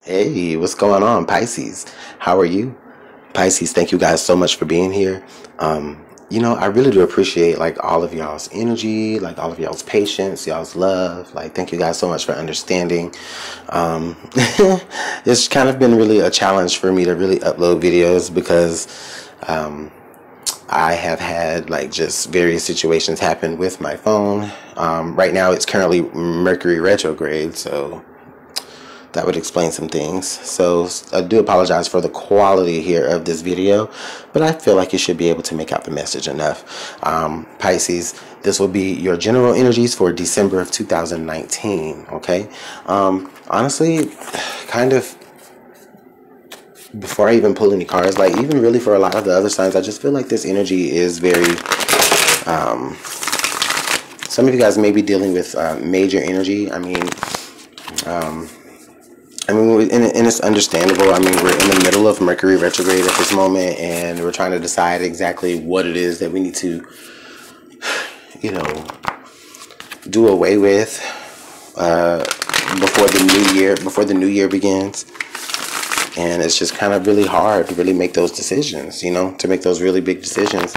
Hey, what's going on, Pisces? How are you? Pisces, thank you guys so much for being here. I really do appreciate like all of y'all's energy, like all of y'all's patience, y'all's love. Like, thank you guys so much for understanding. Um, it's kind of been really a challenge for me to really upload videos because I have had like just various situations happen with my phone. Right now it's currently Mercury retrograde, so that would explain some things. So I do apologize for the quality here of this video, but I feel like you should be able to make out the message enough. Pisces, this will be your general energies for December of 2019. Okay. Honestly, kind of before I even pull any cards, like even really for a lot of the other signs, I just feel like this energy is very, some of you guys may be dealing with major energy. And it's understandable. I mean, we're in the middle of Mercury retrograde at this moment, and we're trying to decide exactly what it is that we need to, do away with before the new year begins. And it's just kind of really hard to really make those decisions, to make those really big decisions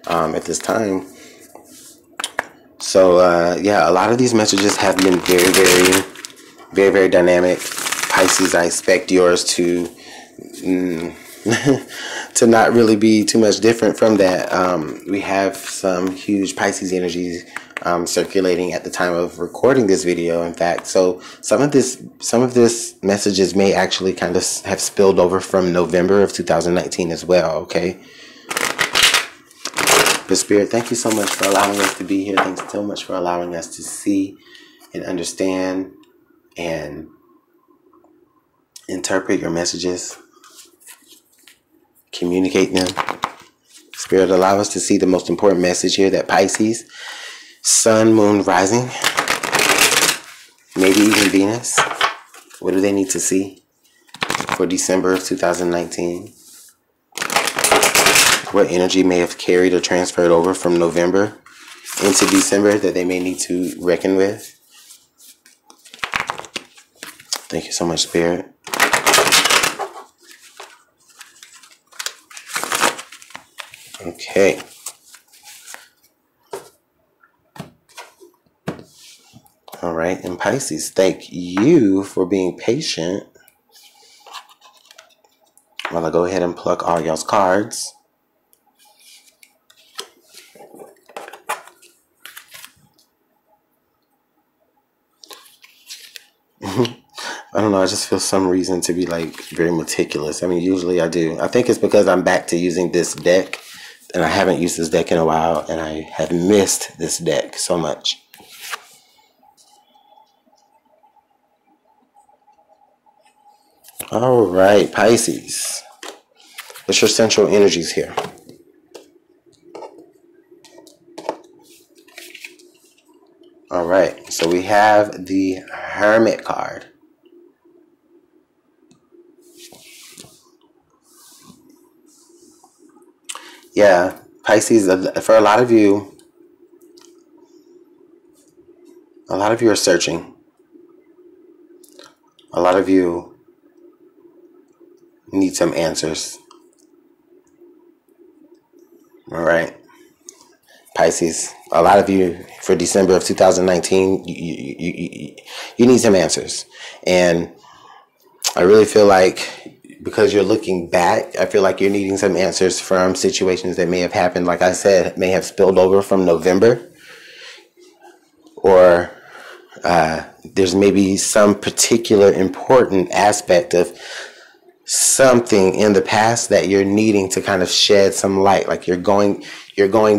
at this time. So, yeah, a lot of these messages have been very, very, very, very dynamic. Pisces, I expect yours to to not really be too much different from that. We have some huge Pisces energies circulating at the time of recording this video. In fact, so some of this messages may actually kind of have spilled over from November of 2019 as well. Okay. But Spirit, thank you so much for allowing us to be here. Thanks so much for allowing us to see and understand and interpret your messages, communicate them. Spirit, allow us to see the most important message here, that Pisces, Sun, Moon, Rising, maybe even Venus, what do they need to see for December of 2019? What energy may have carried or transferred over from November into December that they may need to reckon with? Thank you so much, Spirit. Okay. All right. And Pisces, thank you for being patient while I go ahead and pluck all y'all's cards. I don't know, I just feel some reason to be like very meticulous. I mean, usually I do. I think it's because I'm back to using this deck, and I haven't used this deck in a while, and I have missed this deck so much. All right, Pisces. What's your central energies here? All right, so we have the Hermit card. Yeah, Pisces, for a lot of you are searching. A lot of you need some answers. All right, Pisces, a lot of you for December of 2019, you need some answers. And I really feel like, because you're looking back, I feel like you're needing some answers from situations that may have happened, like I said, may have spilled over from November. Or there's maybe some particular important aspect of something in the past that you're needing to kind of shed some light. Like you're going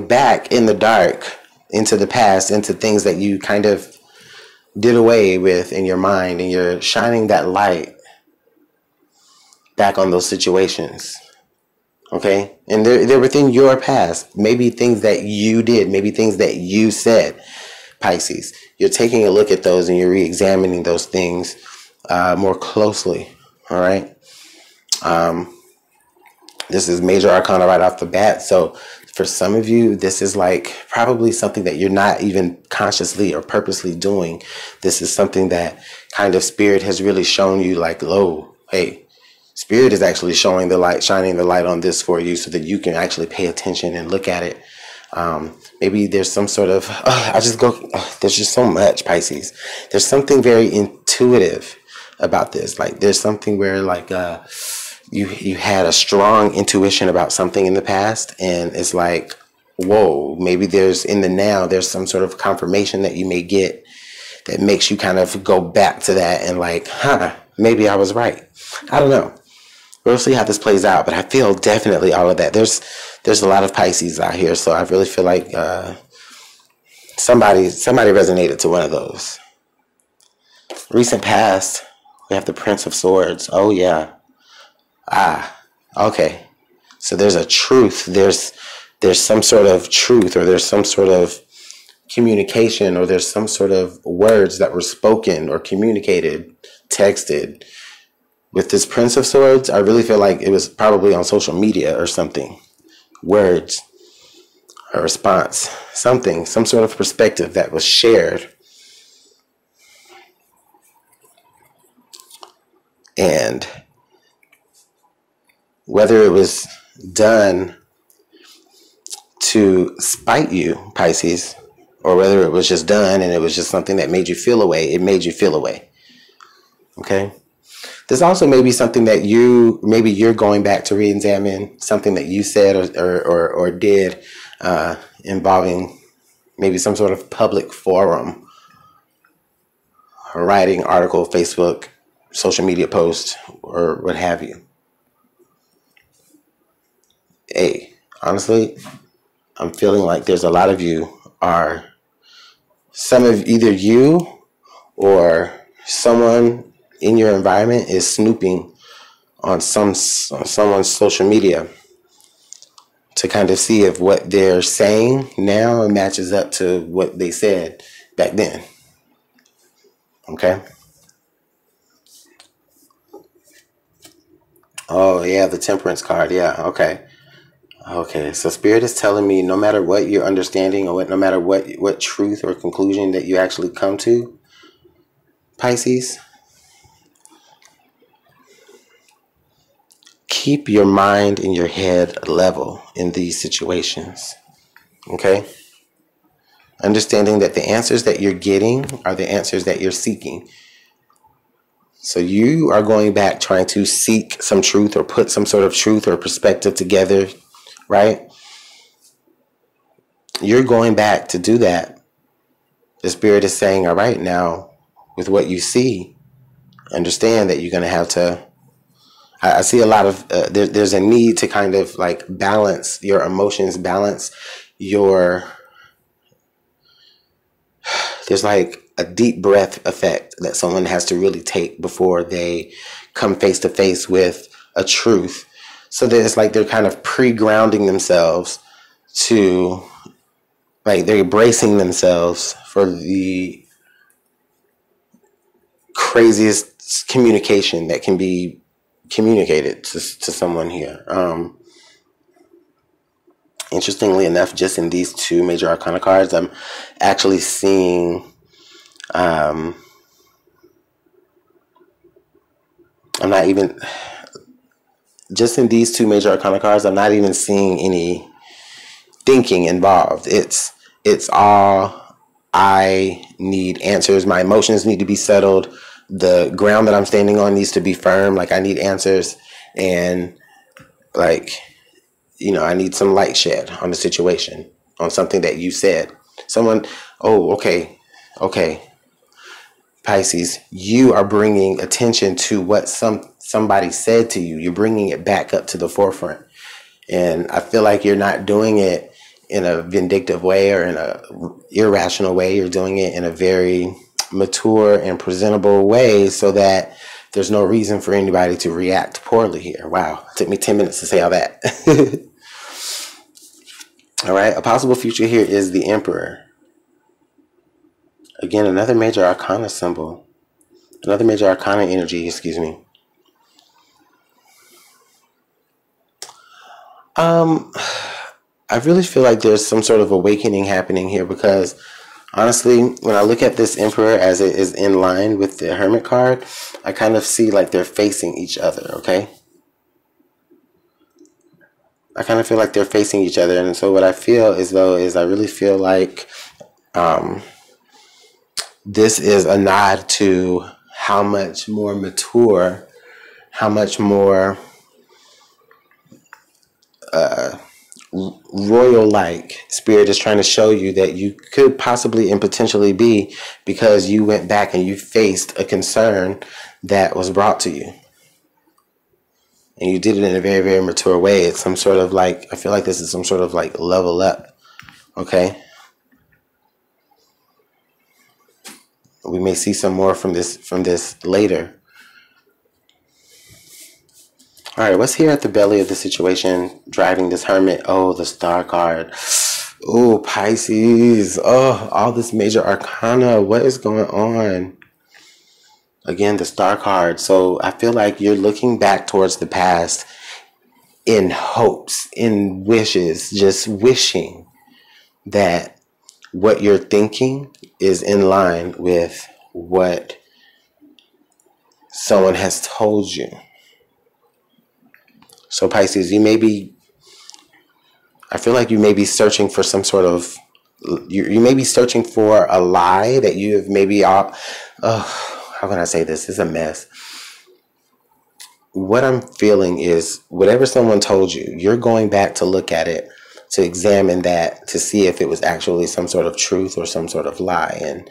back in the dark into the past, into things that you kind of did away with in your mind, and you're shining that light back on those situations. Okay? And they're within your past. Maybe things that you did, maybe things that you said. Pisces, you're taking a look at those and you're re-examining those things more closely. All right? This is major arcana right off the bat. So for some of you, this is like probably something that you're not even consciously or purposely doing. This is something that kind of Spirit has really shown you, like, oh, hey, Spirit is actually showing the light, shining the light on this for you so that you can actually pay attention and look at it. Maybe there's some sort of, there's just so much, Pisces. There's something very intuitive about this. Like there's something where like you had a strong intuition about something in the past, and it's like, whoa, maybe there's in the now, there's some sort of confirmation that you may get that makes you kind of go back to that and like, maybe I was right. I don't know. We'll see how this plays out, but I feel definitely all of that. There's a lot of Pisces out here, so I really feel like somebody resonated to one of those. Recent past, we have the Prince of Swords. Oh yeah. Okay. So there's a truth. There's some sort of truth, or there's some sort of communication, or there's some sort of words that were spoken or communicated, texted. With this Prince of Swords, I really feel like it was probably on social media or something. Words, a response, something, some sort of perspective that was shared. And whether it was done to spite you, Pisces, or whether it was just done and it was just something that made you feel a way, it made you feel a way. Okay? This also may be something that maybe you're going back to re-examine something that you said or did involving maybe some sort of public forum, or writing, article, Facebook, social media post, or what have you. Hey, honestly, I'm feeling like there's a lot of you are, some of either you or someone in your environment is snooping on someone's social media to kind of see if what they're saying now matches up to what they said back then. Okay? Oh, yeah, the Temperance card. Yeah, okay. Okay, so Spirit is telling me no matter what your understanding, or no matter what truth or conclusion that you actually come to, Pisces, keep your mind and your head level in these situations. Okay? Understanding that the answers that you're getting are the answers that you're seeking. So you are going back trying to seek some truth, or put some sort of truth or perspective together, right? You're going back to do that. The Spirit is saying, all right, now with what you see, understand that you're going to have to, I see a lot of, there's a need to kind of like balance your emotions, balance there's like a deep breath effect that someone has to really take before they come face to face with a truth. So that it's like they're kind of pre-grounding themselves to, like they're bracing themselves for the craziest communication that can be communicated to someone here. Interestingly enough, just in these two major arcana cards, I'm actually seeing I'm not even, just in these two major arcana cards, I'm not even seeing any thinking involved. It's all, I need answers. My emotions need to be settled. The ground that I'm standing on needs to be firm. Like I need answers, and like, you know, I need some light shed on the situation, on something that you said. Someone, oh, okay, Pisces, you are bringing attention to what somebody said to you. You're bringing it back up to the forefront. And I feel like you're not doing it in a vindictive way or in a irrational way. You're doing it in a very mature and presentable way so that there's no reason for anybody to react poorly here. Wow, it took me 10 minutes to say all that. All right, a possible future here is the Emperor. Again, another major arcana symbol. Another major arcana energy, excuse me. I really feel like there's some sort of awakening happening here, because Honestly, when I look at this Emperor as it is in line with the Hermit card, I kind of see like they're facing each other, okay? I kind of feel like they're facing each other. And so what I feel is, though, is I really feel like this is a nod to how much more mature, how much more royal-like Spirit is trying to show you that you could possibly and potentially be, because you went back and you faced a concern that was brought to you. And you did it in a very, very mature way. It's some sort of like, I feel like this is some sort of like level up. Okay? We may see some more from this later. All right, what's here at the belly of the situation driving this Hermit? Oh, the Star card. Oh, Pisces. Oh, all this major arcana. What is going on? Again, the Star card. So I feel like you're looking back towards the past in hopes, in wishes, just wishing that what you're thinking is in line with what someone has told you. So Pisces, you may be, I feel like you may be searching for some sort of, you may be searching for a lie that you have maybe, how can I say this? It's a mess. What I'm feeling is whatever someone told you, you're going back to look at it, to examine that, to see if it was actually some sort of truth or some sort of lie. And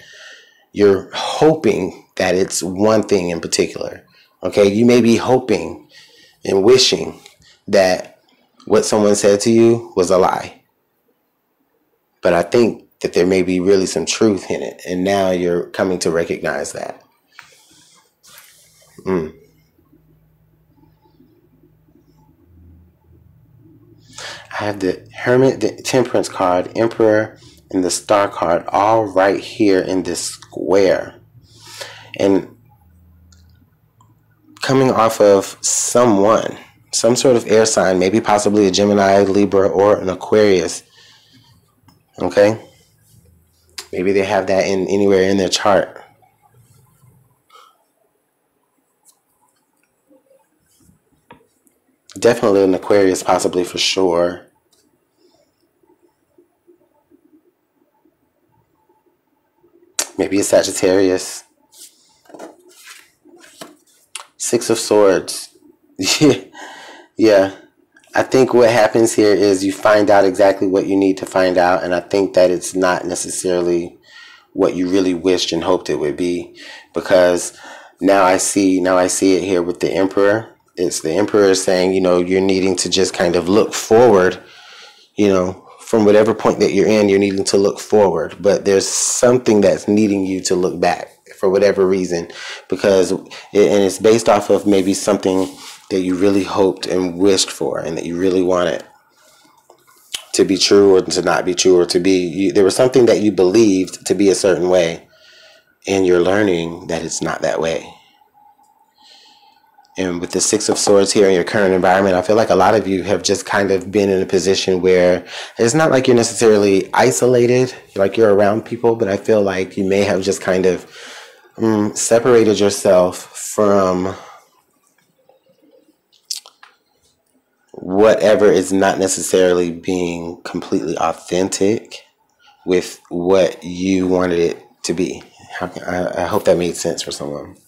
you're hoping that it's one thing in particular. Okay, you may be hoping and wishing that what someone said to you was a lie. But I think that there may be really some truth in it. And now you're coming to recognize that. I have the Hermit, the Temperance card, Emperor, and the Star card all right here in this square. And coming off of someone, some sort of air sign, maybe possibly a Gemini, Libra, or an Aquarius. Okay? Maybe they have that in anywhere in their chart. Definitely an Aquarius, possibly, for sure. Maybe a Sagittarius. Six of Swords. Yeah. I think what happens here is you find out exactly what you need to find out, and I think that it's not necessarily what you really wished and hoped it would be, because now I see it here with the Emperor. It's the Emperor saying, you know, you're needing to just kind of look forward, you know, from whatever point that you're in, you're needing to look forward, but there's something that's needing you to look back for whatever reason, because it's based off of maybe something that you really hoped and wished for, and that you really wanted to be true or to not be true, or to be, there was something that you believed to be a certain way, and you're learning that it's not that way. And with the Six of Swords here in your current environment, I feel like a lot of you have just kind of been in a position where it's not like you're necessarily isolated, like you're around people, but I feel like you may have just kind of separated yourself from whatever is not necessarily being completely authentic with what you wanted it to be. I hope that made sense for someone.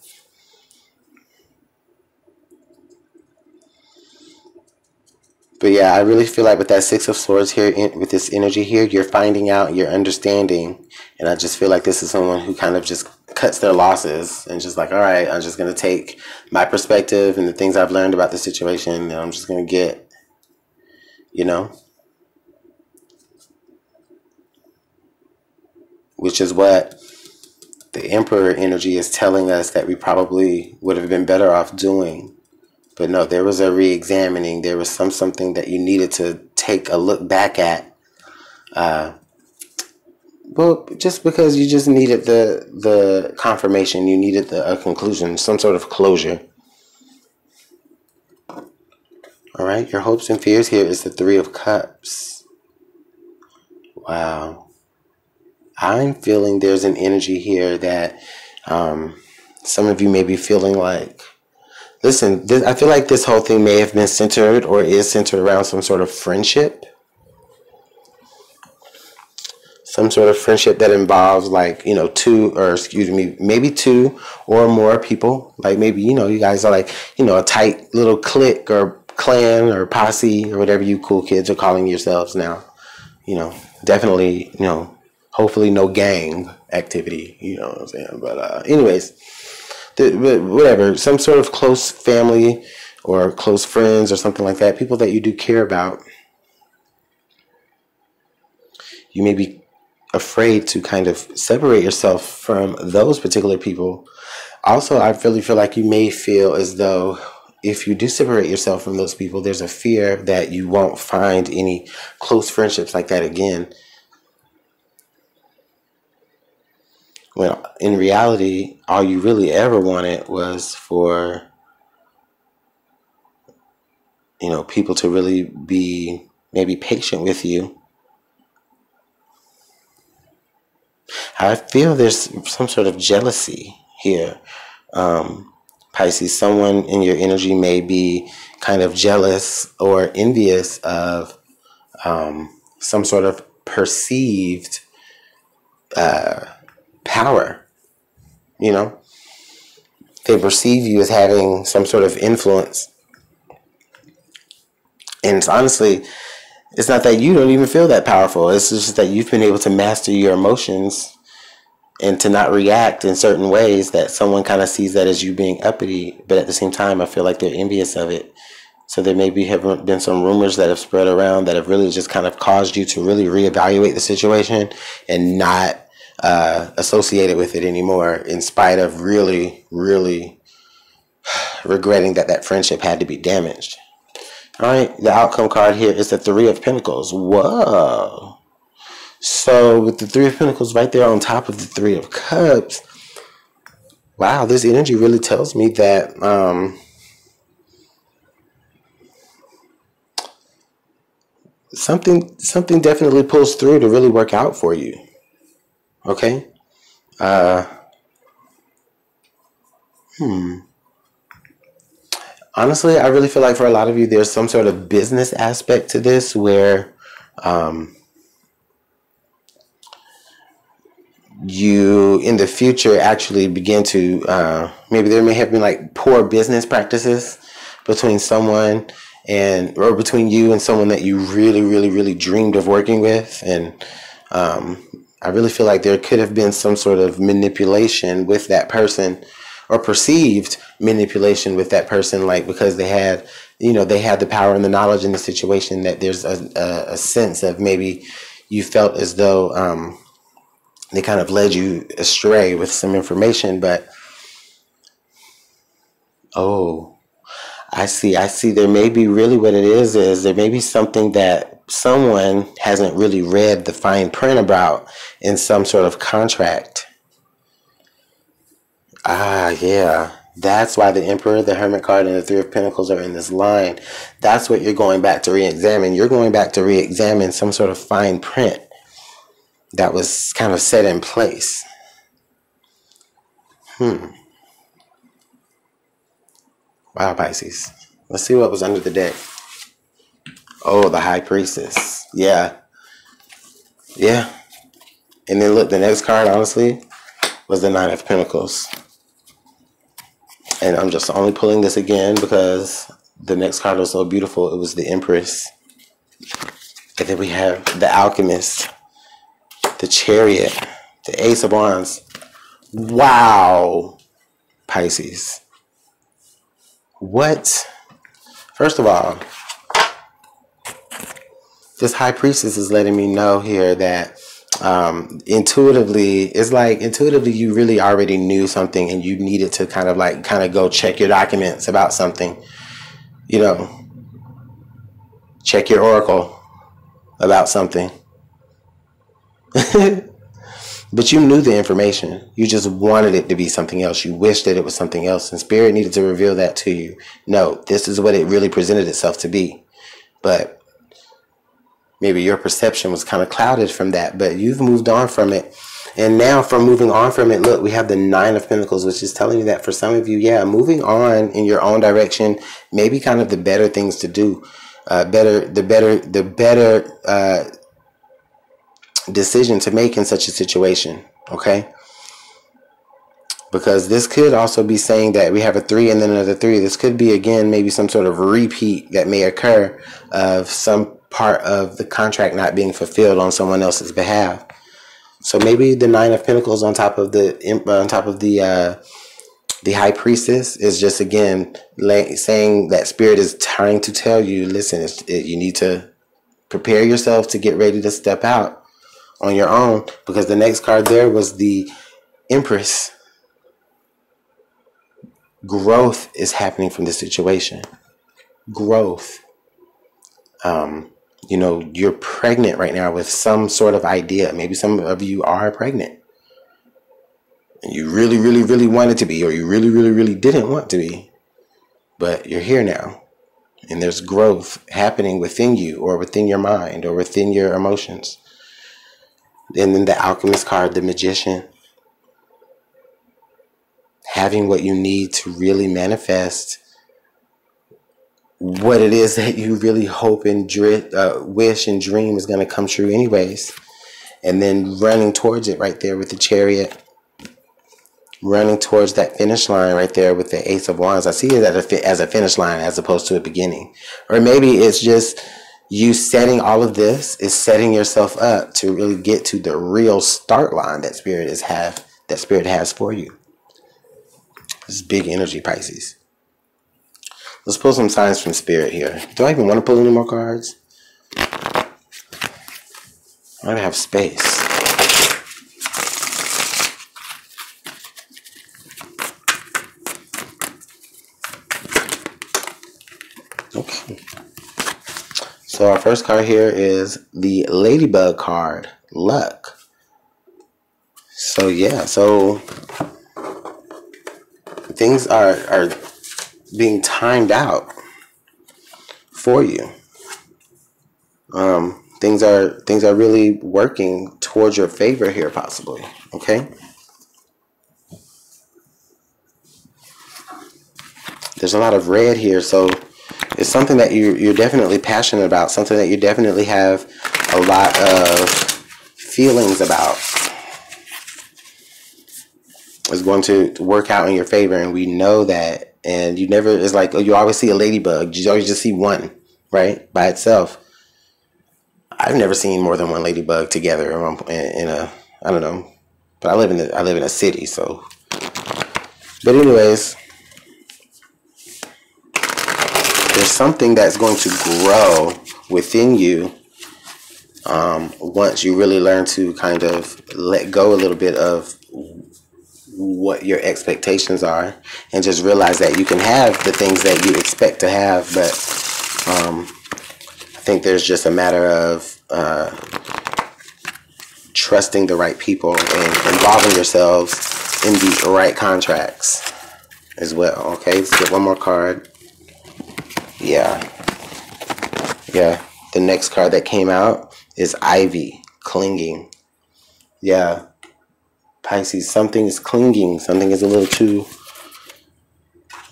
But yeah, I really feel like with that Six of Swords here, with this energy here, you're finding out, you're understanding. And I just feel like this is someone who kind of just cuts their losses and just like, all right, I'm just going to take my perspective and the things I've learned about the situation, and I'm just going to get, you know, which is what the Emperor energy is telling us that we probably would have been better off doing. But no, there was a re-examining. There was something that you needed to take a look back at. Well, just because you just needed the confirmation, you needed a conclusion, some sort of closure. All right, your hopes and fears here is the Three of Cups. Wow. I'm feeling there's an energy here that some of you may be feeling like, listen, I feel like this whole thing may have been centered or is centered around some sort of friendship. Some sort of friendship that involves like, you know, maybe two or more people. Like maybe, you know, you guys are like, you know, a tight little clique or clan or posse or whatever you cool kids are calling yourselves now. You know, definitely, you know, hopefully no gang activity, you know what I'm saying? But anyways, whatever, some sort of close family or close friends or something like that, people that you do care about. You may be afraid to kind of separate yourself from those particular people. Also, I really feel like you may feel as though if you do separate yourself from those people, there's a fear that you won't find any close friendships like that again. When in reality, all you really ever wanted was for, you know, people to really be maybe patient with you. I feel there's some sort of jealousy here. Pisces, someone in your energy may be kind of jealous or envious of some sort of perceived power. You know, they perceive you as having some sort of influence. And it's honestly, it's not that you don't even feel that powerful. It's just that you've been able to master your emotions and to not react in certain ways that someone kind of sees that as you being uppity. But at the same time, I feel like they're envious of it. So there maybe have been some rumors that have spread around that have really just kind of caused you to really reevaluate the situation and not associate it with it anymore, in spite of really, really regretting that that friendship had to be damaged. All right, the outcome card here is the Three of Pentacles. Whoa. So with the Three of Pentacles right there on top of the Three of Cups, wow, this energy really tells me that something definitely pulls through to really work out for you. Okay? Honestly, I really feel like for a lot of you, there's some sort of business aspect to this where you in the future actually begin to maybe there may have been like poor business practices between someone or between you and someone that you really dreamed of working with. And I really feel like there could have been some sort of manipulation with that person, or perceived manipulation with that person, like because they had the power and the knowledge in the situation, that there's a sense of maybe you felt as though they kind of led you astray with some information. But oh, I see. There may be really what it is there may be something that someone hasn't really read the fine print about in some sort of contract. Yeah. That's why the Emperor, the Hermit card, and the Three of Pentacles are in this line. That's what you're going back to re-examine. You're going back to re-examine some sort of fine print that was kind of set in place. Wow, Pisces. Let's see what was under the deck. Oh, the High Priestess. Yeah. Yeah. And then look, the next card, honestly, was the Nine of Pentacles. And I'm just only pulling this again because the next card was so beautiful. It was the Empress. And then we have the Alchemist, the Chariot, the Ace of Wands. Wow, Pisces. What? First of all, this High Priestess is letting me know here that intuitively you really already knew something, and you needed to kind of go check your documents about something, check your oracle about something. But you knew the information. You just wanted it to be something else. You wished that it was something else, and Spirit needed to reveal that to you. No, this is what it really presented itself to be. But maybe your perception was kind of clouded from that, but you've moved on from it. And now from moving on from it, look, we have the Nine of Pentacles, which is telling you that for some of you, yeah, moving on in your own direction, maybe kind of the better things to do, the better decision to make in such a situation, okay? Because this could also be saying that we have a 3 and then another 3. This could be, again, maybe some sort of repeat that may occur of some part of the contract not being fulfilled on someone else's behalf. So maybe the Nine of Pentacles on top of the High Priestess is just, again, saying that Spirit is trying to tell you, listen, you need to prepare yourself to get ready to step out on your own, because the next card there was the Empress. Growth is happening from this situation. Growth. You know, you're pregnant right now with some sort of idea. Maybe some of you are pregnant. And you really, really, really wanted to be, or you really, really, really didn't want to be. But you're here now. And there's growth happening within you, or within your mind, or within your emotions. And then the Alchemist card, the Magician. Having what you need to really manifest what it is that you really hope and wish and dream is going to come true anyways. And then running towards it right there with the Chariot. Running towards that finish line right there with the Ace of Wands. I see it as a finish line as opposed to a beginning. Or maybe it's just you setting all of this is setting yourself up to really get to the real start line that Spirit has for you. This is big energy, Pisces. Let's pull some signs from Spirit here. Do I even want to pull any more cards? I don't have space. Okay. So our first card here is the Ladybug card, Luck. So yeah, so things are being timed out for you. Things are really working towards your favor here, possibly. Okay. There's a lot of red here, so it's something that you're definitely passionate about, something that you definitely have a lot of feelings about. Is going to work out in your favor, and we know that. And you never, it's like, oh, you always see a ladybug, you always just see one, right, by itself. I've never seen more than one ladybug together in a, I don't know, but I live in a city, so. But anyways, there's something that's going to grow within you once you really learn to kind of let go a little bit of what your expectations are, and just realize that you can have the things that you expect to have, but I think there's just a matter of trusting the right people and involving yourselves in the right contracts as well. Okay, let's get one more card. Yeah, the next card that came out is Ivy, clinging. Yeah, Pisces, something is clinging. Something is a little too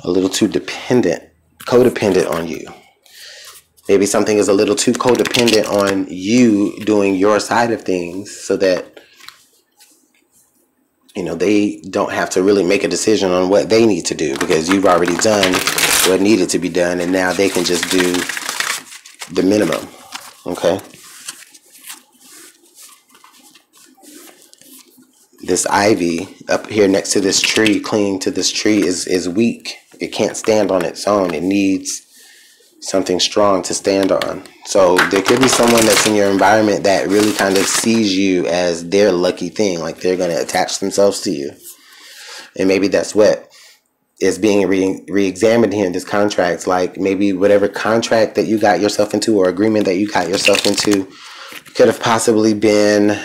codependent on you. Maybe something is a little too codependent on you doing your side of things, so that, you know, they don't have to really make a decision on what they need to do, because you've already done what needed to be done, and now they can just do the minimum. Okay. This ivy up here next to this tree, clinging to this tree, is weak. It can't stand on its own. It needs something strong to stand on. So there could be someone that's in your environment that really kind of sees you as their lucky thing, like they're going to attach themselves to you. And maybe that's what is being re-examined here in this contract. Like maybe whatever contract that you got yourself into, or agreement that you got yourself into, could have possibly been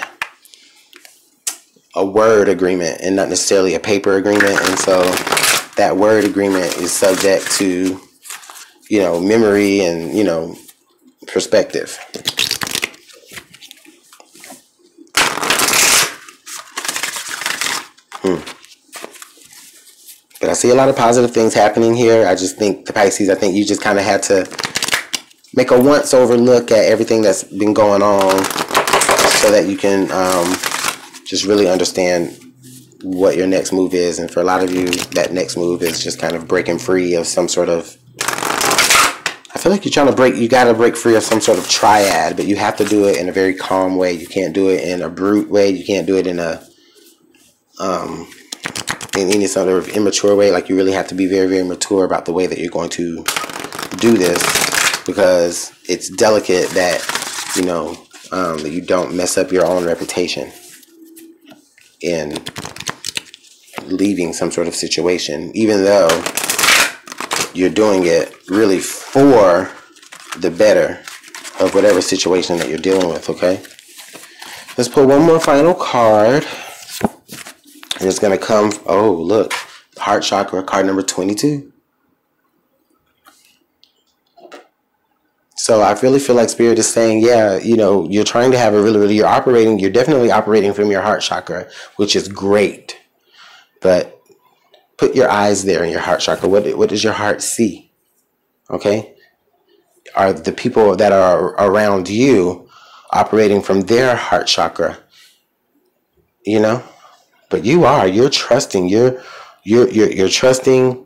a word agreement and not necessarily a paper agreement. And so that word agreement is subject to, you know, memory and, you know, perspective. But I see a lot of positive things happening here. I just think, the Pisces, I think you just kind of had to make a once-over look at everything that's been going on so that you can just really understand what your next move is. And for a lot of you, that next move is just kind of breaking free of some sort of, I feel like you're trying to break, you got to break free of some sort of triad, but you have to do it in a very calm way. You can't do it in a brute way. You can't do it in a, in any sort of immature way. Like, you really have to be very, very mature about the way that you're going to do this, because it's delicate that, you know, that you don't mess up your own reputation in leaving some sort of situation, even though you're doing it really for the better of whatever situation that you're dealing with. Okay, let's pull one more final card, and it's going to come, oh look, heart chakra, card number 22. So I really feel like Spirit is saying, yeah, you know, you're trying to have a really, you're definitely operating from your heart chakra, which is great. But put your eyes there in your heart chakra. What does your heart see? Okay? Are the people that are around you operating from their heart chakra? You know? But you're trusting. You're trusting,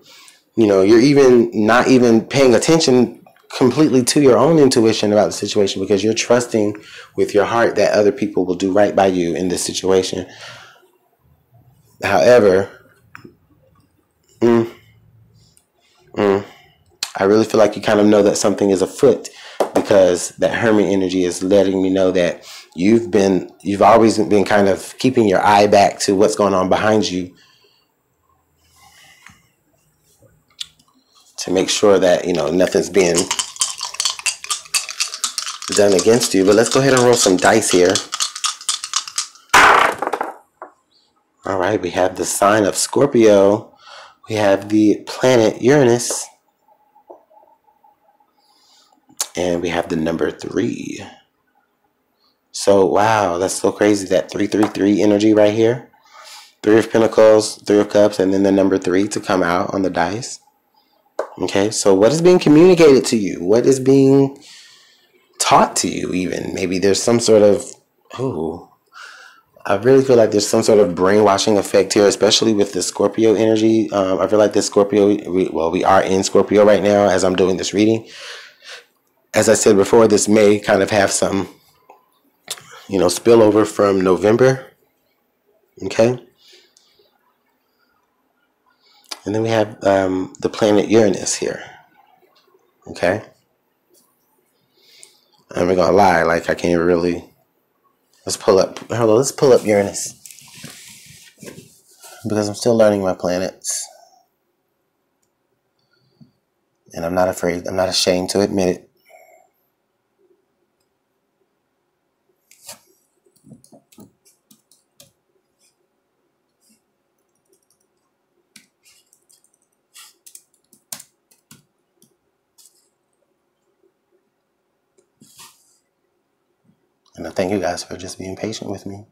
you know, you're even not even paying attention completely to your own intuition about the situation, because you're trusting with your heart that other people will do right by you in this situation. However, I really feel like you kind of know that something is afoot, because that Hermit energy is letting me know that you've always been kind of keeping your eye back to what's going on behind you, to make sure that, you know, nothing's being done against you. But let's go ahead and roll some dice here. All right, we have the sign of Scorpio. We have the planet Uranus. And we have the number 3. So, wow, that's so crazy. That 333 energy right here. 3 of Pentacles, 3 of Cups, and then the number 3 to come out on the dice. Okay, so what is being communicated to you? What is being taught to you even? Maybe there's some sort of, I really feel like there's some sort of brainwashing effect here, especially with the Scorpio energy. I feel like this Scorpio, we are in Scorpio right now as I'm doing this reading. As I said before, this may kind of have some, you know, spillover from November. Okay. And then we have the planet Uranus here. Okay. I'm not gonna lie, like, I can't even really. Let's pull up Uranus, because I'm still learning my planets, and I'm not afraid. I'm not ashamed to admit it. And I thank you guys for just being patient with me.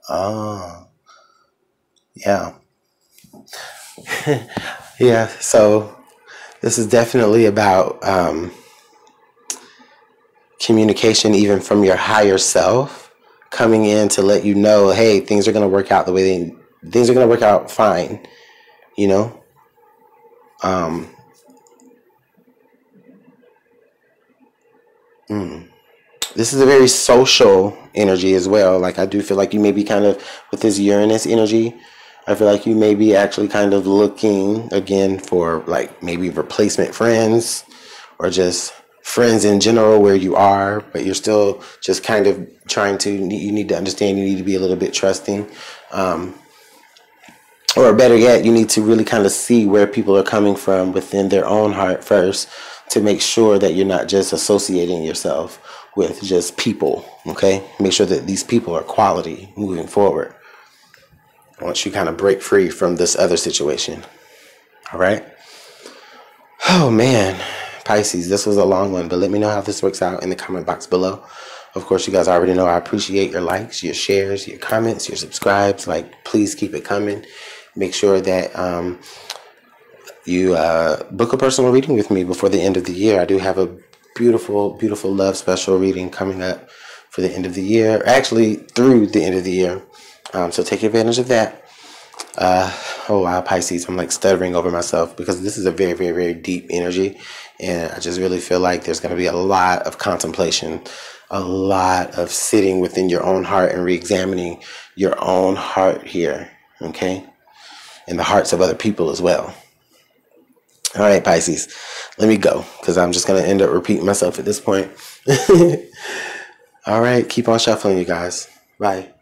Oh, yeah. Yeah, so this is definitely about communication, even from your higher self, coming in to let you know, hey, things are going to work out the way things are going to work out fine, you know? This is a very social energy as well. Like, I do feel like you may be kind of, with this Uranus energy, I feel like you may be actually kind of looking again for, like, maybe replacement friends, or just friends in general where you are, but you're still just kind of trying to, you need to understand, you need to be a little bit trusting. Or better yet, you need to really kind of see where people are coming from within their own heart first, to make sure that you're not just associating yourself with just people, okay? Make sure that these people are quality moving forward once you kind of break free from this other situation. All right? Oh, man. Pisces, this was a long one, but let me know how this works out in the comment box below. Of course, you guys already know I appreciate your likes, your shares, your comments, your subscribes. Like, please keep it coming. Make sure that you book a personal reading with me before the end of the year. I do have a beautiful, beautiful love special reading coming up for the end of the year. Actually, through the end of the year. So take advantage of that. Oh wow, Pisces, I'm like stuttering over myself because this is a very, very, very deep energy. And I just really feel like there's going to be a lot of contemplation, a lot of sitting within your own heart and re-examining your own heart here, okay? And the hearts of other people as well. All right, Pisces, let me go because I'm just going to end up repeating myself at this point. All right, keep on shuffling, you guys. Bye.